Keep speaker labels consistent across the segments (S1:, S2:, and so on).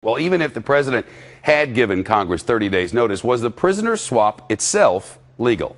S1: Well, even if the president had given Congress 30 days notice, was the prisoner swap itself legal?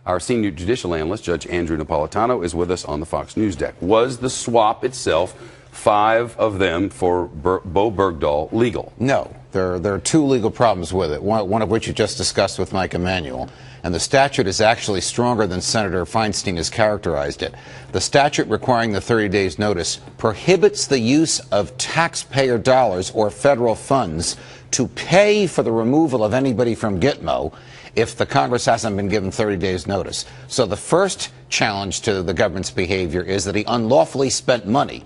S1: Our senior judicial analyst, Judge Andrew Napolitano, is with us on the Fox News deck. Was the swap itself, 5 of them for Bowe Bergdahl, legal?
S2: No. There are 2 legal problems with it, one of which you just discussed with Mike Emanuel. And the statute is actually stronger than Senator Feinstein has characterized it. The statute requiring the 30 days notice prohibits the use of taxpayer dollars or federal funds to pay for the removal of anybody from Gitmo if the Congress hasn't been given 30 days notice. So the first challenge to the government's behavior is that he unlawfully spent money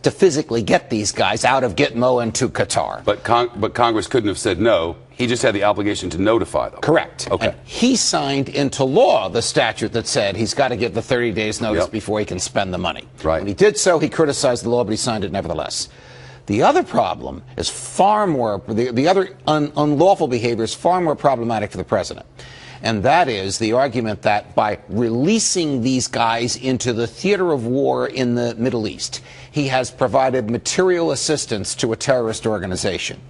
S2: to physically get these guys out of Gitmo and to Qatar.
S1: But Congress couldn't have said no. He just had the obligation to notify them.
S2: Correct.
S1: Okay.
S2: And he signed into law the statute that said he's got to give the 30 days notice before he can spend the money.
S1: Right.
S2: When he did so, he criticized the law, but he signed it nevertheless. The other problem is far more, the other unlawful behavior is far more problematic for the president. And that is the argument that by releasing these guys into the theater of war in the Middle East, he has provided material assistance to a terrorist organization.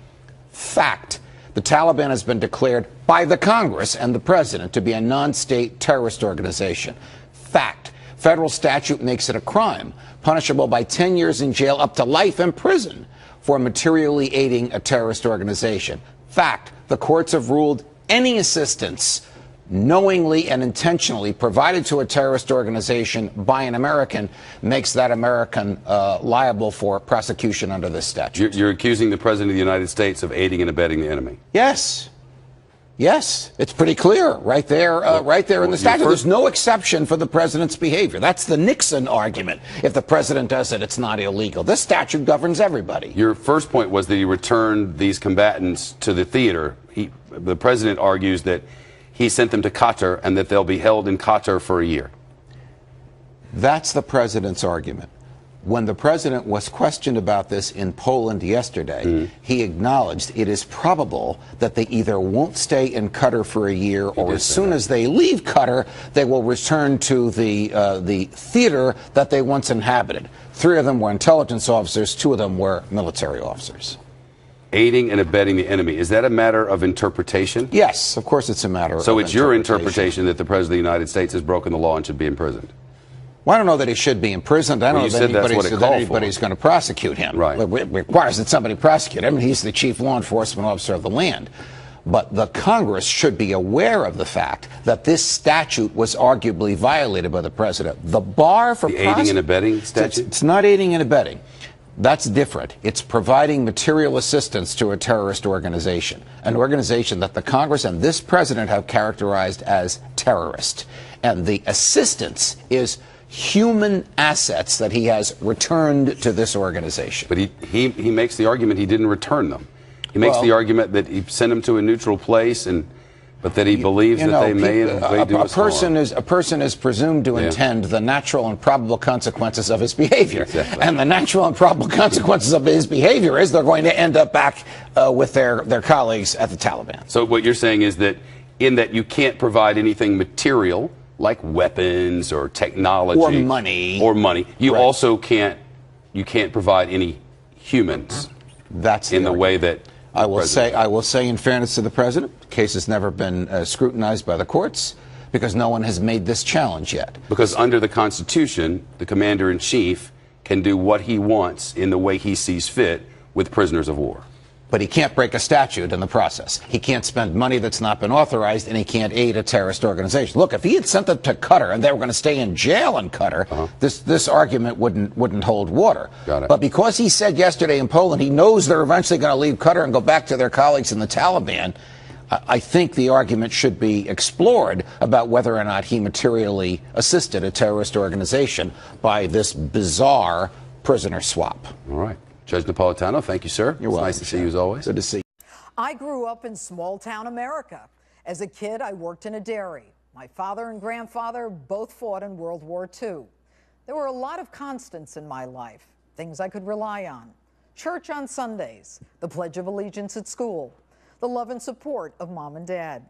S2: Fact. The Taliban has been declared by the Congress and the president to be a non-state terrorist organization. Fact. Federal statute makes it a crime, punishable by 10 years in jail up to life in prison for materially aiding a terrorist organization. Fact. The courts have ruled any assistance knowingly and intentionally provided to a terrorist organization by an American makes that American liable for prosecution under this statute.
S1: You're accusing the President of the United States of aiding and abetting the enemy?
S2: Yes. Yes, it's pretty clear right there, in the statute. There's no exception for the president's behavior. That's the Nixon argument. If the president does it, it's not illegal. This statute governs everybody.
S1: Your first point was that he returned these combatants to the theater. The president argues that he sent them to Qatar and that they'll be held in Qatar for a year.
S2: That's the president's argument. When the president was questioned about this in Poland yesterday, he acknowledged it is probable that they either won't stay in Qatar for a year, or as soon as they leave Qatar, they will return to the theater that they once inhabited. 3 of them were intelligence officers, 2 of them were military officers.
S1: Aiding and abetting the enemy. Is that a matter of interpretation?
S2: Yes, of course it's a matter of interpretation.
S1: So it's your interpretation that the President of the United States has broken the law and should be imprisoned?
S2: Well, I don't know that he should be imprisoned. I don't know that anybody's going to prosecute him.
S1: Right.
S2: It requires that somebody prosecute him. He's the chief law enforcement officer of the land. But the Congress should be aware of the fact that this statute was arguably violated by the president. The bar for
S1: the aiding and abetting statute?
S2: It's not aiding and abetting. That's different. It's providing material assistance to a terrorist organization, an organization that the Congress and this president have characterized as terrorist. And the assistance is human assets that he has returned to this organization.
S1: But he makes the argument he didn't return them. He makes the argument that he sent them to a neutral place, but that he believes that they may do us harm.
S2: A person is presumed to intend the natural and probable consequences of his behavior.
S1: Exactly.
S2: And the natural and probable consequences of his behavior is they're going to end up back with their colleagues at the Taliban.
S1: So what you're saying is that in that you can't provide anything material like weapons or technology
S2: or money.
S1: You also can't provide any humans.
S2: That's
S1: in the way that
S2: I will say in fairness to the president, the case has never been scrutinized by the courts because no one has made this challenge yet.
S1: Because under the Constitution, the commander-in-chief can do what he wants in the way he sees fit with prisoners of war.
S2: But he can't break a statute in the process. He can't spend money that's not been authorized, and he can't aid a terrorist organization. Look, if he had sent them to Qatar and they were going to stay in jail in Qatar, this argument wouldn't hold water.
S1: Got it.
S2: But because he said yesterday in Poland he knows they're eventually going to leave Qatar and go back to their colleagues in the Taliban, I think the argument should be explored about whether or not he materially assisted a terrorist organization by this bizarre prisoner swap.
S1: All right. Judge Napolitano, thank you, sir.
S2: You're welcome.
S1: Nice to see you as always.
S2: Good to see you.
S3: I grew up in small-town America. As a kid, I worked in a dairy. My father and grandfather both fought in World War II. There were a lot of constants in my life, things I could rely on. Church on Sundays, the Pledge of Allegiance at school, the love and support of mom and dad,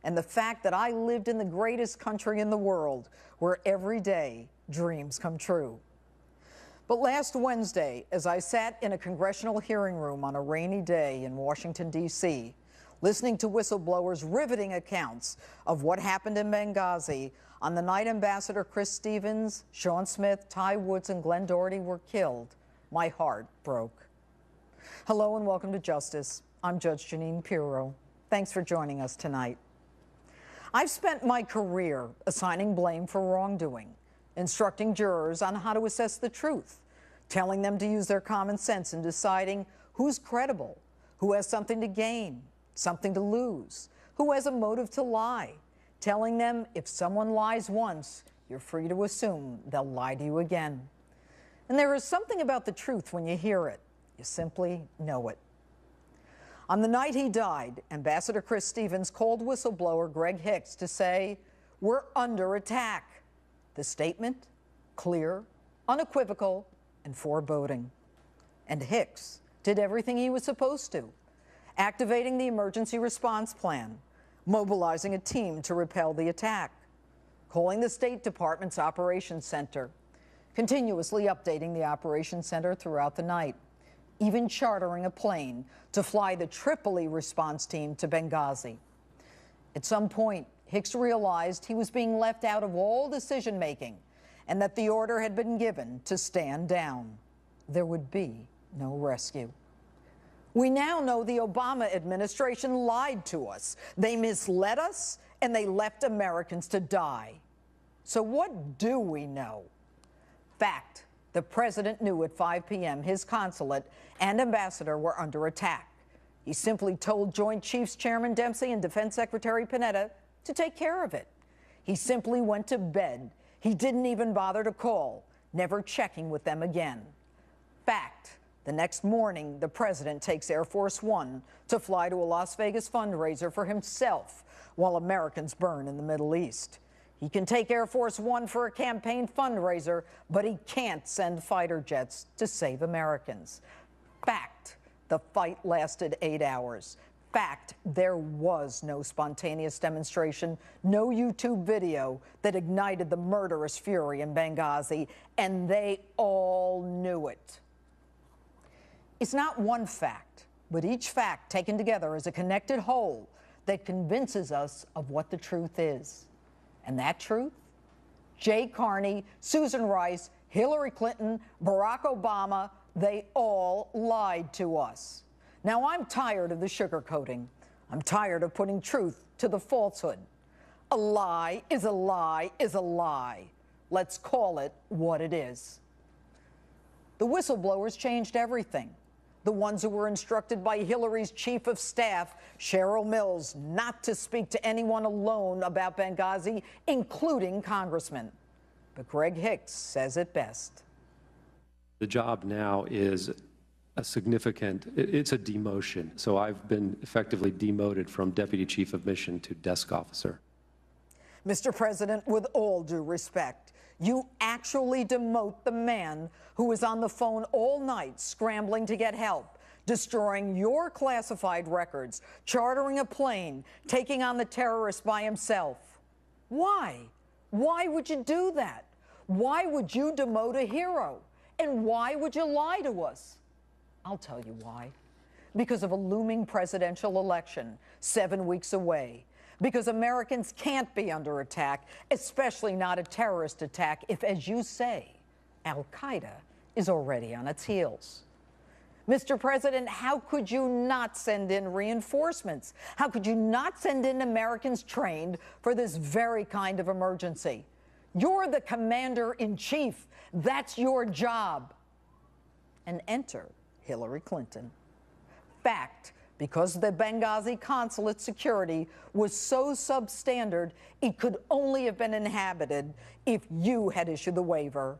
S3: and the fact that I lived in the greatest country in the world, where every day dreams come true. But last Wednesday, as I sat in a congressional hearing room on a rainy day in Washington, D.C., listening to whistleblowers' riveting accounts of what happened in Benghazi on the night Ambassador Chris Stevens, Sean Smith, Ty Woods, and Glenn Doherty were killed, my heart broke. Hello and welcome to Justice. I'm Judge Jeanine Pirro. Thanks for joining us tonight. I've spent my career assigning blame for wrongdoing, instructing jurors on how to assess the truth, telling them to use their common sense in deciding who's credible, who has something to gain, something to lose, who has a motive to lie, telling them if someone lies once, you're free to assume they'll lie to you again. And there is something about the truth when you hear it. You simply know it. On the night he died, Ambassador Chris Stevens called whistleblower Greg Hicks to say, "We're under attack." The statement, clear, unequivocal, and foreboding. And Hicks did everything he was supposed to, activating the emergency response plan, mobilizing a team to repel the attack, calling the State Department's Operations Center, continuously updating the Operations Center throughout the night, even chartering a plane to fly the Tripoli response team to Benghazi. At some point, Hicks realized he was being left out of all decision-making and that the order had been given to stand down. There would be no rescue. We now know the Obama administration lied to us. They misled us, and they left Americans to die. So what do we know? Fact, the president knew at 5 p.m. his consulate and ambassador were under attack. He simply told Joint Chiefs Chairman Dempsey and Defense Secretary Panetta to take care of it. He simply went to bed. He didn't even bother to call, never checking with them again. Fact, the next morning, the president takes Air Force One to fly to a Las Vegas fundraiser for himself while Americans burn in the Middle East. He can take Air Force One for a campaign fundraiser, but he can't send fighter jets to save Americans. Fact, the fight lasted 8 hours. Fact, there was no spontaneous demonstration, no YouTube video that ignited the murderous fury in Benghazi, and they all knew it. It's not one fact, but each fact taken together is a connected whole that convinces us of what the truth is. And that truth? Jay Carney, Susan Rice, Hillary Clinton, Barack Obama, they all lied to us. Now, I'm tired of the sugarcoating. I'm tired of putting truth to the falsehood. A lie is a lie is a lie. Let's call it what it is. The whistleblowers changed everything. The ones who were instructed by Hillary's chief of staff, Cheryl Mills, not to speak to anyone alone about Benghazi, including congressmen. But Greg Hicks says it best.
S4: The job now is it's a demotion. So I've been effectively demoted from deputy chief of mission to desk officer.
S3: Mr. President, with all due respect, you actually demote the man who was on the phone all night scrambling to get help, destroying your classified records, chartering a plane, taking on the terrorist by himself. Why? Why would you do that? Why would you demote a hero? And why would you lie to us? I'll tell you why. Because of a looming presidential election 7 weeks away. Because Americans can't be under attack, especially not a terrorist attack, if, as you say, Al-Qaeda is already on its heels. Mr. President, how could you not send in reinforcements? How could you not send in Americans trained for this very kind of emergency? You're the commander-in-chief. That's your job. And enter Hillary Clinton. Fact, because the Benghazi consulate security was so substandard, it could only have been inhabited if you had issued the waiver.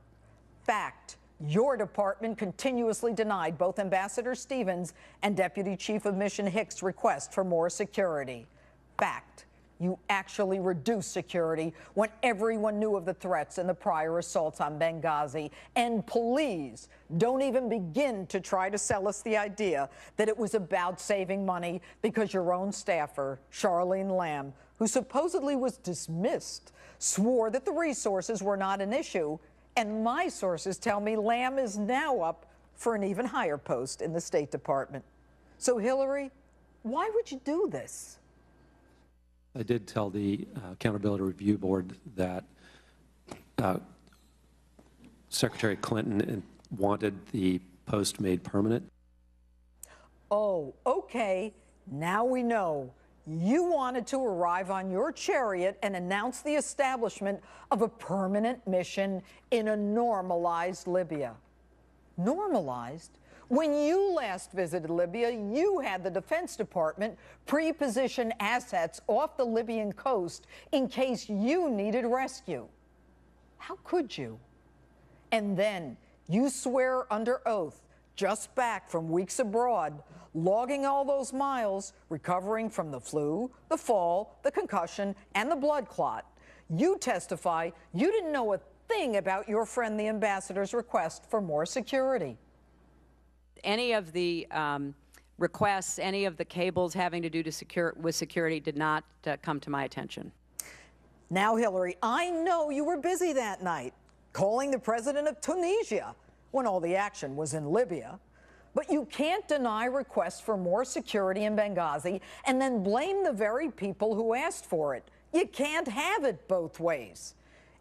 S3: Fact, your department continuously denied both Ambassador Stevens and Deputy Chief of Mission Hicks' request for more security. Fact, you actually reduced security when everyone knew of the threats and the prior assaults on Benghazi. And please, don't even begin to try to sell us the idea that it was about saving money, because your own staffer, Charlene Lamb, who supposedly was dismissed, swore that the resources were not an issue, And my sources tell me Lamb is now up for an even higher post in the State Department. So, Hillary, why would you do this?
S4: I did tell the Accountability Review Board that Secretary Clinton wanted the post made permanent.
S3: Oh, okay. Now we know. You wanted to arrive on your chariot and announce the establishment of a permanent mission in a normalized Libya. Normalized? When you last visited Libya, you had the Defense Department pre-position assets off the Libyan coast in case you needed rescue. How could you? And then you swear under oath, just back from weeks abroad, logging all those miles, recovering from the flu, the fall, the concussion, and the blood clot. You testify you didn't know a thing about your friend the ambassador's request for more security.
S5: Any of the requests, any of the cables having to do with security did not come to my attention.
S3: Now, Hillary, I know you were busy that night, calling the president of Tunisia when all the action was in Libya. But you can't deny requests for more security in Benghazi and then blame the very people who asked for it. You can't have it both ways.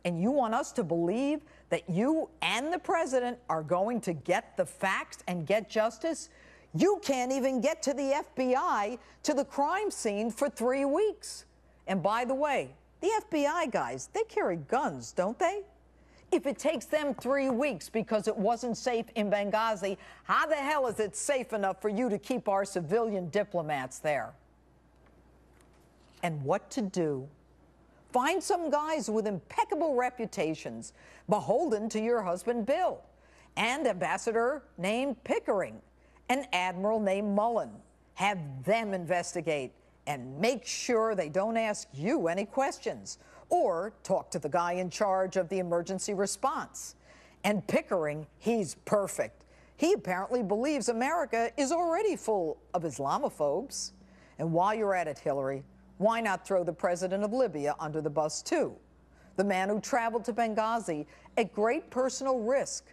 S3: And you want us to believe that you and the president are going to get the facts and get justice? You can't even get to the FBI, to the crime scene, for 3 weeks. And by the way, the FBI guys, they carry guns, don't they? If it takes them 3 weeks because it wasn't safe in Benghazi, how the hell is it safe enough for you to keep our civilian diplomats there? And what to do? Find some guys with impeccable reputations, beholden to your husband Bill, and ambassador named Pickering, an admiral named Mullen. Have them investigate and make sure they don't ask you any questions, or talk to the guy in charge of the emergency response. And Pickering, he's perfect. He apparently believes America is already full of Islamophobes. And while you're at it, Hillary, why not throw the president of Libya under the bus, too? The man who traveled to Benghazi at great personal risk,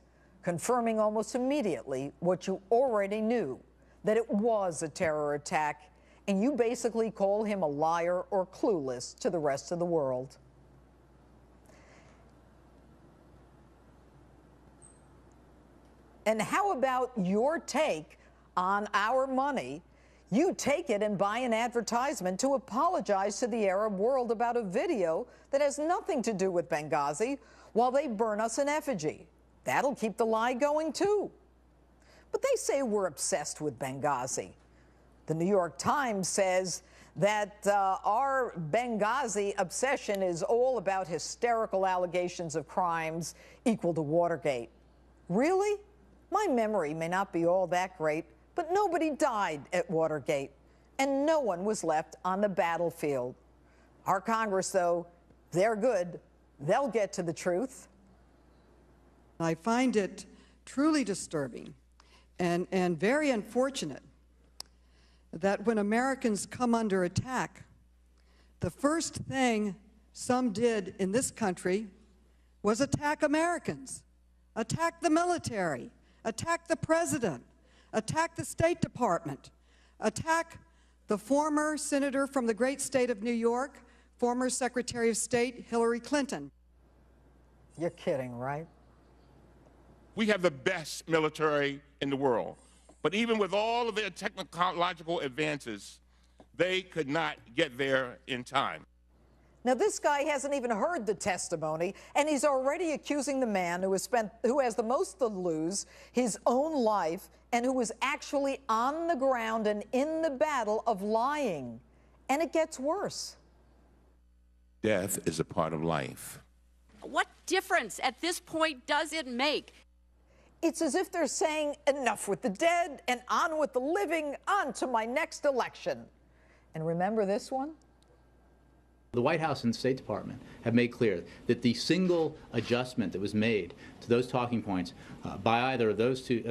S3: confirming almost immediately what you already knew, that it was a terror attack, and you basically call him a liar or clueless to the rest of the world. And how about your take on our money? You take it and buy an advertisement to apologize to the Arab world about a video that has nothing to do with Benghazi while they burn us in effigy. That'll keep the lie going, too. But they say we're obsessed with Benghazi. The New York Times says that our Benghazi obsession is all about hysterical allegations of crimes equal to Watergate. Really? My memory may not be all that great, but nobody died at Watergate, and no one was left on the battlefield. Our Congress, though, they're good. They'll get to the truth.
S6: I find it truly disturbing and very unfortunate that when Americans come under attack, the first thing some did in this country was attack Americans, attack the military, attack the president, attack the State Department, attack the former senator from the great state of New York, former Secretary of State Hillary Clinton.
S3: You're kidding, right?
S7: We have the best military in the world. But even with all of their technological advances, they could not get there in time.
S3: Now, this guy hasn't even heard the testimony, and he's already accusing the man who has the most to lose, his own life, and who was actually on the ground and in the battle, of lying. And it gets worse.
S7: Death is a part of life.
S5: What difference at this point does it make?
S3: It's as if they're saying, enough with the dead and on with the living, on to my next election. And remember this one?
S8: The White House and the State Department have made clear that the single adjustment that was made to those talking points by either of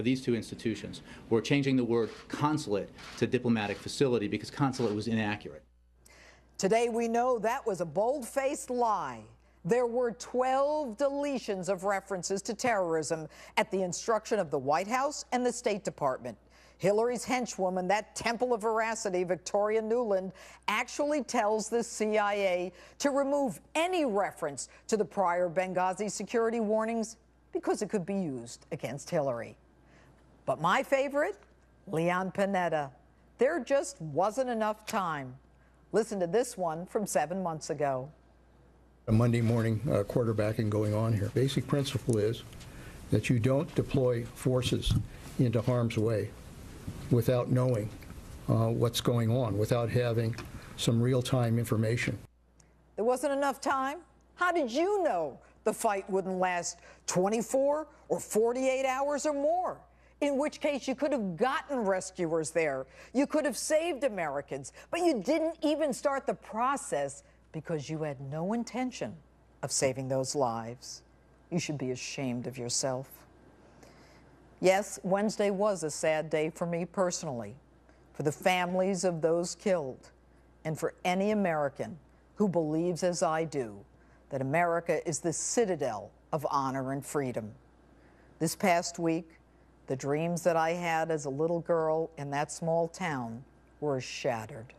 S8: these two institutions were changing the word consulate to diplomatic facility because consulate was inaccurate.
S3: Today we know that was a bold-faced lie. There were 12 deletions of references to terrorism at the instruction of the White House and the State Department. Hillary's henchwoman, that temple of veracity, Victoria Nuland, actually tells the CIA to remove any reference to the prior Benghazi security warnings because it could be used against Hillary. But my favorite, Leon Panetta. There just wasn't enough time. Listen to this one from 7 months ago.
S9: A Monday morning quarterbacking going on here. Basic principle is that you don't deploy forces into harm's way without knowing what's going on, without having some real-time information.
S3: There wasn't enough time? How did you know the fight wouldn't last 24 or 48 hours or more? In which case you could have gotten rescuers there. You could have saved Americans, but you didn't even start the process because you had no intention of saving those lives. You should be ashamed of yourself. Yes, Wednesday was a sad day for me personally, for the families of those killed, and for any American who believes, as I do, that America is the citadel of honor and freedom. This past week, the dreams that I had as a little girl in that small town were shattered.